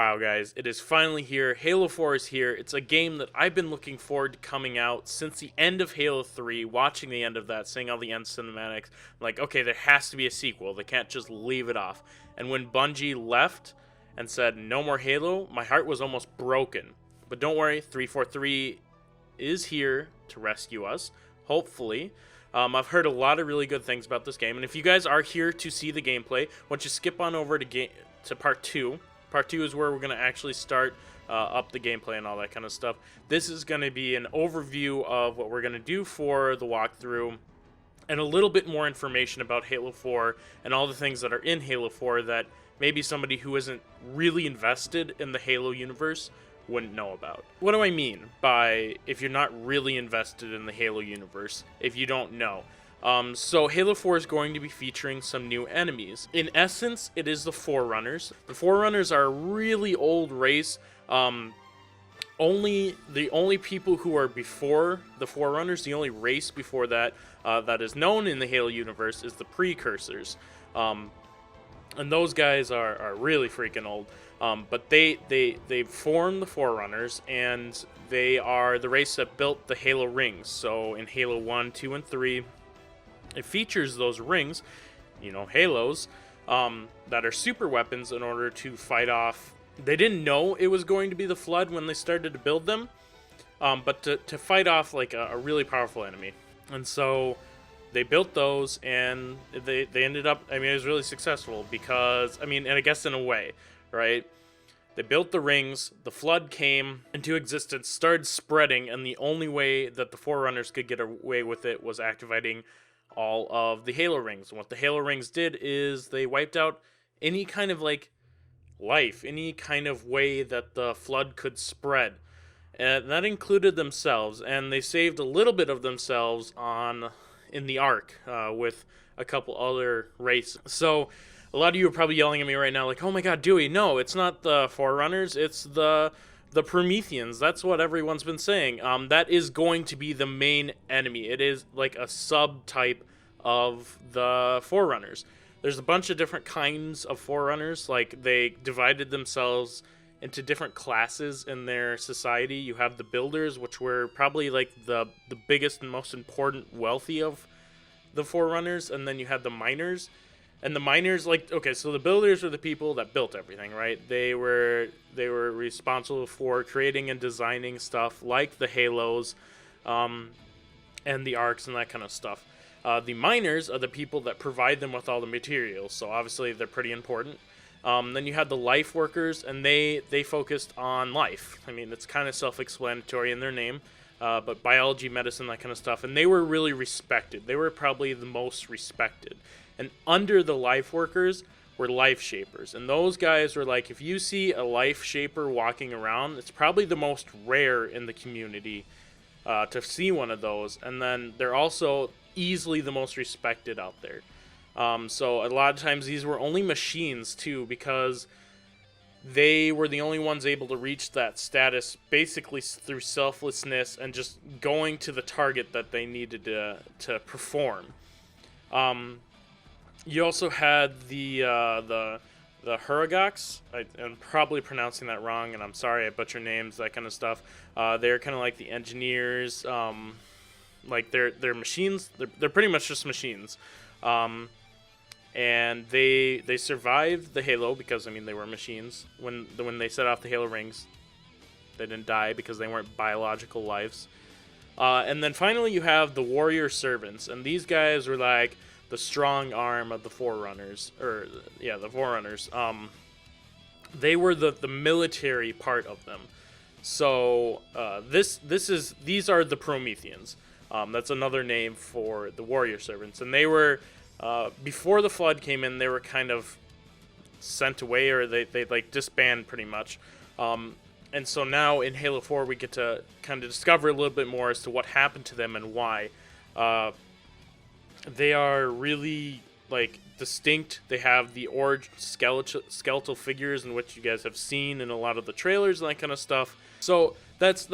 Wow, guys, it is finally here. Halo 4 is here. It's a game that I've been looking forward to coming out since the end of Halo 3, watching the end of that, seeing all the end cinematics. Like, okay, there has to be a sequel. They can't just leave it off. And when Bungie left and said, no more Halo, my heart was almost broken. But don't worry, 343 is here to rescue us, hopefully. I've heard a lot of really good things about this game. And if you guys are here to see the gameplay, why don't you skip on over to Part 2. Part 2 is where we're going to actually start up the gameplay and all that kind of stuff. This is going to be an overview of what we're going to do for the walkthrough and a little bit more information about Halo 4 and all the things that are in Halo 4 that maybe somebody who isn't really invested in the Halo universe wouldn't know about. What do I mean by if you're not really invested in the Halo universe, if you don't know? So Halo 4 is going to be featuring some new enemies. In essence, it is the Forerunners. The Forerunners are a really old race. The only people who are before the Forerunners, the only race before that that is known in the Halo universe is the Precursors. And those guys are really freaking old. But they formed the Forerunners, and they are the race that built the Halo rings. So in Halo 1, 2, and 3, it features those rings, halos, that are super weapons in order to fight off. They didn't know it was going to be the Flood when they started to build them, but to fight off like a really powerful enemy. And so they built those, and they ended up, it was really successful because, and I guess in a way, right? They built the rings, the Flood came into existence, started spreading, and the only way that the Forerunners could get away with it was activating all of the Halo rings. And what the Halo rings did is they wiped out any kind of life, any kind of way that the Flood could spread. And that included themselves, and they saved a little bit of themselves in the Ark with a couple other races. So a lot of you are probably yelling at me right now like, oh my god, Dewey, no, it's not the Forerunners, it's the Prometheans. That's what everyone's been saying. That is going to be the main enemy. It is like a subtype of the Forerunners. There's a bunch of different kinds of Forerunners. Like, they divided themselves into different classes in their society. You have the Builders, which were probably like the biggest and most important, wealthy of the Forerunners, and then you had the Miners. And the Miners, so the Builders were the people that built everything, right? They were responsible for creating and designing stuff like the Halos, and the Arks and that kind of stuff. The Miners are the people that provide them with all the materials, so obviously they're pretty important. Then you had the Life Workers, and they focused on life. It's kind of self-explanatory in their name, but biology, medicine, that kind of stuff. And they were really respected. They were probably the most respected. And under the Life Workers were Life Shapers. And those guys were like, if you see a Life Shaper walking around, it's probably the most rare in the community to see one of those. And then they're also easily the most respected out there. So a lot of times these were only machines too, because they were the only ones able to reach that status basically through selflessness and just going to the target that they needed to perform. You also had the Huragox. I'm probably pronouncing that wrong, and I'm sorry I butcher names, that kind of stuff. They're kind of like the engineers. They're machines. They're pretty much just machines. And they survived the Halo because they were machines. When they set off the Halo rings, they didn't die because they weren't biological lives. And then finally you have the Warrior Servants, and these guys were like the strong arm of the Forerunners, the Forerunners. They were the military part of them. So these are the Prometheans. That's another name for the Warrior Servants, and they were before the Flood came in. They were kind of sent away, or they disbanded pretty much. And so now in Halo 4 we get to kind of discover a little bit more as to what happened to them and why. They are really distinct. They have the orange skeletal figures, in which you guys have seen in a lot of the trailers and that kind of stuff. So that's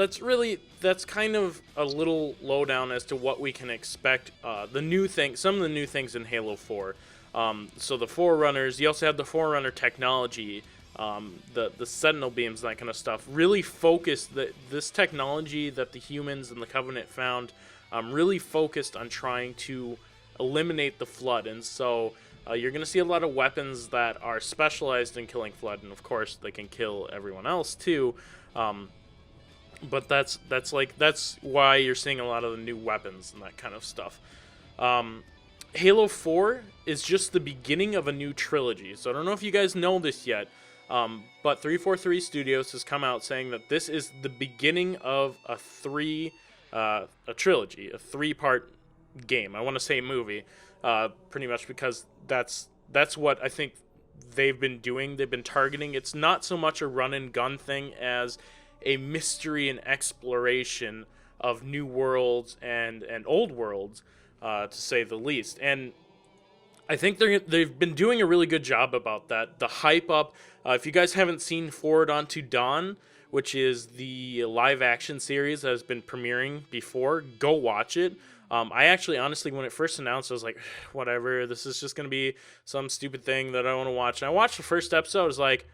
kind of a little lowdown as to what we can expect. Some of the new things in Halo 4. So the Forerunners. You also have the Forerunner technology the sentinel beams, that kind of stuff, really focused this technology that the humans and the Covenant found, really focused on trying to eliminate the Flood. And so you're going to see a lot of weapons that are specialized in killing Flood, and of course they can kill everyone else too. But that's why you're seeing a lot of the new weapons and that kind of stuff. Halo 4 is just the beginning of a new trilogy. So I don't know if you guys know this yet, but 343 Studios has come out saying that this is the beginning of a trilogy, a 3-part game. I want to say movie, pretty much, because that's what I think they've been doing. They've been targeting. It's not so much a run and gun thing as a mystery and exploration of new worlds and old worlds, to say the least. And I think they've been doing a really good job about that. The hype up. If you guys haven't seen Forward Onto Dawn, which is the live action series that has been premiering before, go watch it. I actually, honestly, when it first announced, I was like, whatever, this is just going to be some stupid thing that I want to watch. And I watched the first episode, I was like,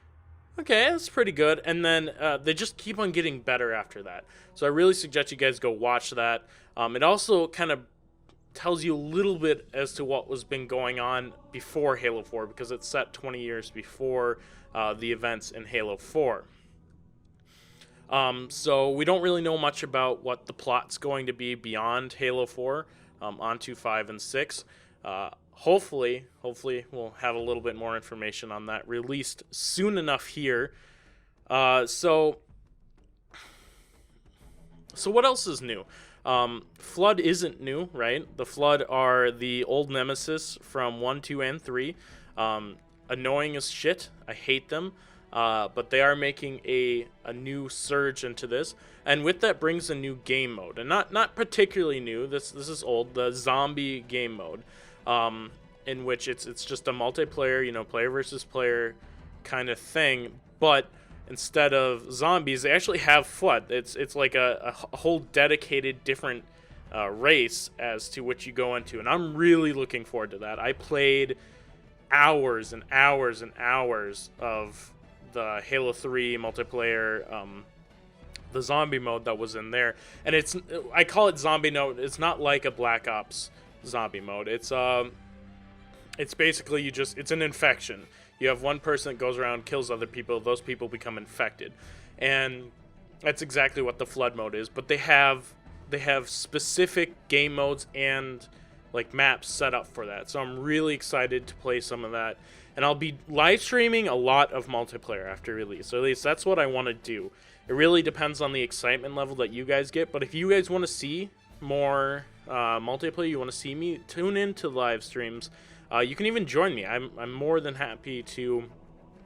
okay, that's pretty good. And then they just keep on getting better after that. So I really suggest you guys go watch that. It also kind of tells you a little bit as to what was been going on before Halo 4, because it's set 20 years before the events in Halo 4. So we don't really know much about what the plot's going to be beyond Halo 4, onto 5 and 6. Hopefully we'll have a little bit more information on that released soon enough here. So what else is new? Flood isn't new, right? The Flood are the old nemesis from 1, 2, and 3. Annoying as shit. I hate them. But they are making a new surge into this, and with that brings a new game mode, and not particularly new. This is old, the zombie game mode, in which it's just a multiplayer, player versus player kind of thing. But instead of zombies, they actually have Flood. It's like a whole dedicated different race as to which you go into, and I'm really looking forward to that. I played hours and hours and hours of the Halo 3 multiplayer, the zombie mode that was in there, and I call it zombie mode. It's not like a Black Ops zombie mode. It's basically it's an infection. You have one person that goes around, kills other people. Those people become infected, and that's exactly what the Flood mode is. But they have specific game modes and like maps set up for that. So I'm really excited to play some of that. And I'll be live streaming a lot of multiplayer after release. So at least that's what I want to do. It really depends on the excitement level that you guys get. But if you guys want to see more multiplayer, you want to see me, tune in to live streams. You can even join me. I'm more than happy to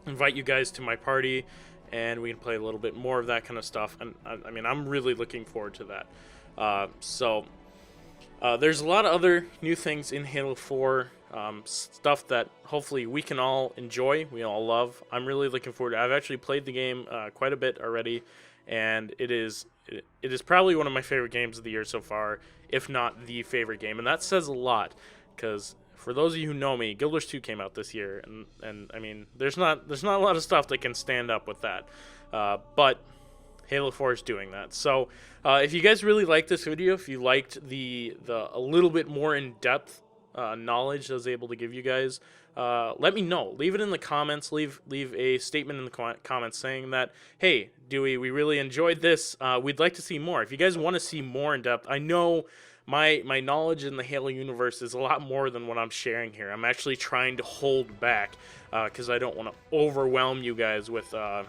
invite you guys to my party, and we can play a little bit more of that kind of stuff. And I mean, I'm really looking forward to that. There's a lot of other new things in Halo 4. Stuff that hopefully we can all enjoy, we all love. I'm really looking forward to it. I've actually played the game quite a bit already, and it is probably one of my favorite games of the year so far, if not the favorite game. And that says a lot, because for those of you who know me, Guild Wars 2 came out this year, and I mean, there's not a lot of stuff that can stand up with that. But Halo 4 is doing that. So if you guys really liked this video, if you liked the a little bit more in-depth knowledge I was able to give you guys, let me know. Leave it in the comments. Leave a statement in the comments saying that, hey, Dewey, we really enjoyed this. We'd like to see more. If you guys want to see more in depth, I know my knowledge in the Halo universe is a lot more than what I'm sharing here. I'm actually trying to hold back because I don't want to overwhelm you guys with a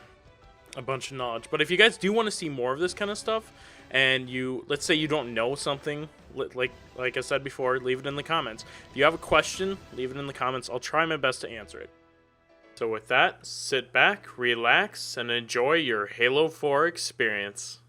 bunch of knowledge. But if you guys do want to see more of this kind of stuff, and let's say you don't know something, like I said before, leave it in the comments. If you have a question, leave it in the comments. I'll try my best to answer it. So with that, sit back, relax, and enjoy your Halo 4 experience.